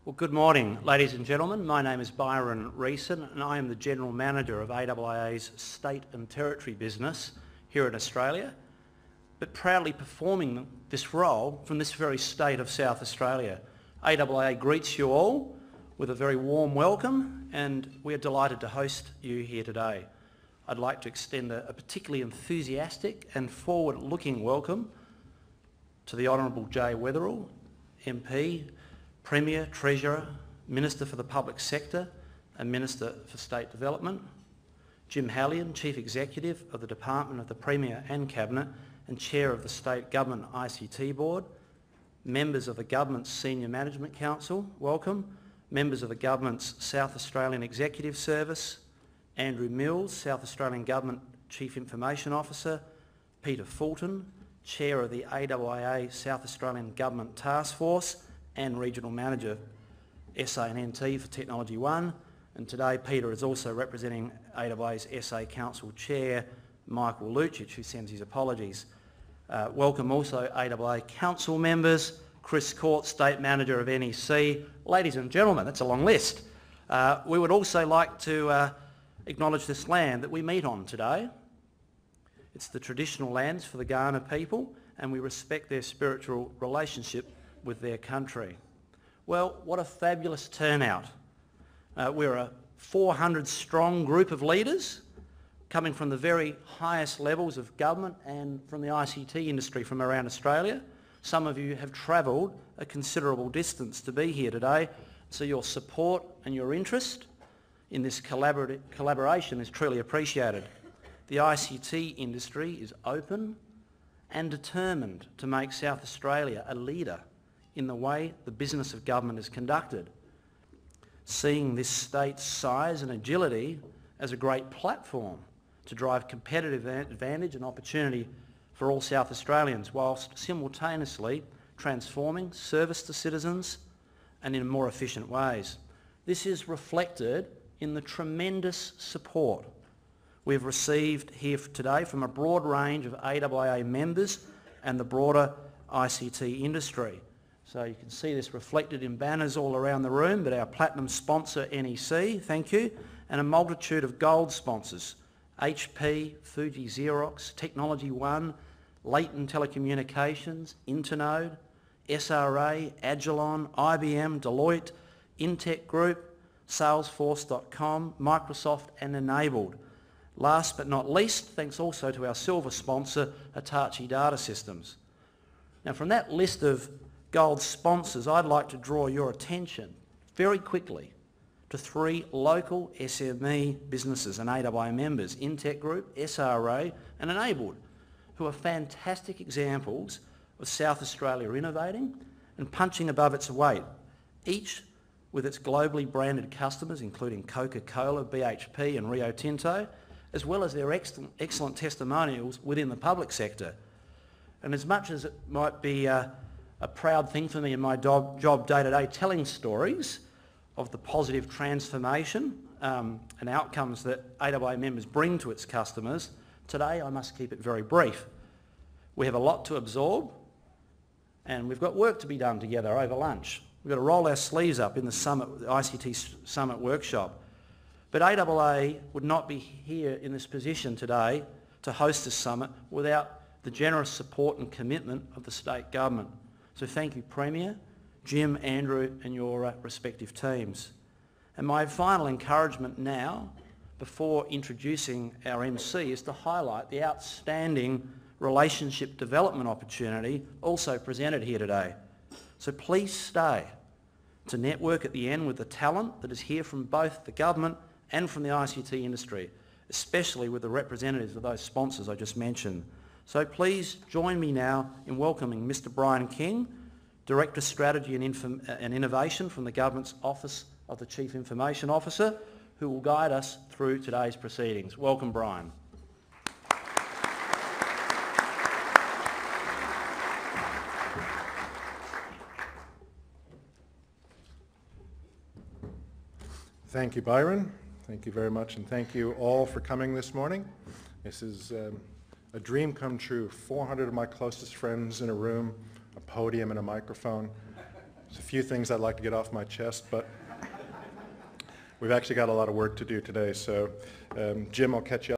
Well, good morning, ladies and gentlemen. My name is Byron Riessen and I am the General Manager of AIA's State and Territory business here in Australia, but proudly performing this role from this very state of South Australia. AIA greets you all with a very warm welcome and we are delighted to host you here today. I'd like to extend a particularly enthusiastic and forward-looking welcome to the Honourable Jay Weatherill, MP, Premier, Treasurer, Minister for the Public Sector and Minister for State Development, Jim Hallian, Chief Executive of the Department of the Premier and Cabinet and Chair of the State Government ICT Board, members of the Government's Senior Management Council, welcome, members of the Government's South Australian Executive Service, Andrew Mills, South Australian Government Chief Information Officer, Peter Fulton, Chair of the AIA South Australian Government Task Force and Regional Manager SA&NT for Technology One, and today Peter is also representing AIA's SA Council Chair Michael Lucic, who sends his apologies. Welcome also AIA Council members, Chris Court, State Manager of NEC. Ladies and gentlemen, that's a long list. We would also like to acknowledge this land that we meet on today. It's the traditional lands for the Kaurna people and we respect their spiritual relationship with their country. Well, what a fabulous turnout. We're a 400 strong group of leaders coming from the very highest levels of government and from the ICT industry from around Australia. Some of you have travelled a considerable distance to be here today, so your support and your interest in this collaboration is truly appreciated. The ICT industry is open and determined to make South Australia a leader in the way the business of government is conducted, seeing this state's size and agility as a great platform to drive competitive advantage and opportunity for all South Australians, whilst simultaneously transforming service to citizens and in more efficient ways. This is reflected in the tremendous support we've received here today from a broad range of AIA members and the broader ICT industry. So you can see this reflected in banners all around the room, but our platinum sponsor NEC, thank you, and a multitude of gold sponsors, HP, Fuji Xerox, Technology One, Leighton Telecommunications, Internode, SRA, Agilon, IBM, Deloitte, Intech Group, Salesforce.com, Microsoft and Enabled. Last but not least, thanks also to our silver sponsor, Hitachi Data Systems. Now from that list of gold sponsors, I'd like to draw your attention very quickly to three local SME businesses and AIA members, Intech Group, SRA and Enabled, who are fantastic examples of South Australia innovating and punching above its weight, each with its globally branded customers including Coca-Cola, BHP and Rio Tinto, as well as their excellent testimonials within the public sector. And as much as it might be a proud thing for me in my job day-to-day telling stories of the positive transformation and outcomes that AIA members bring to its customers, today I must keep it very brief. We have a lot to absorb and we've got work to be done together over lunch. We've got to roll our sleeves up in the summit, the ICT Summit workshop. But AIA would not be here in this position today to host this summit without the generous support and commitment of the state government. So thank you, Premier, Jim, Andrew and your respective teams. And my final encouragement now, before introducing our MC, is to highlight the outstanding relationship development opportunity also presented here today. So please stay to network at the end with the talent that is here from both the government and from the ICT industry, especially with the representatives of those sponsors I just mentioned. So please join me now in welcoming Mr. Brian King, Director Strategy and Innovation from the Government's Office of the Chief Information Officer, who will guide us through today's proceedings. Welcome, Brian. Thank you, Byron. Thank you very much, and thank you all for coming this morning. This is a dream come true. 400 of my closest friends in a room, a podium and a microphone. There's a few things I'd like to get off my chest, but we've actually got a lot of work to do today. So Jim, I'll catch you up.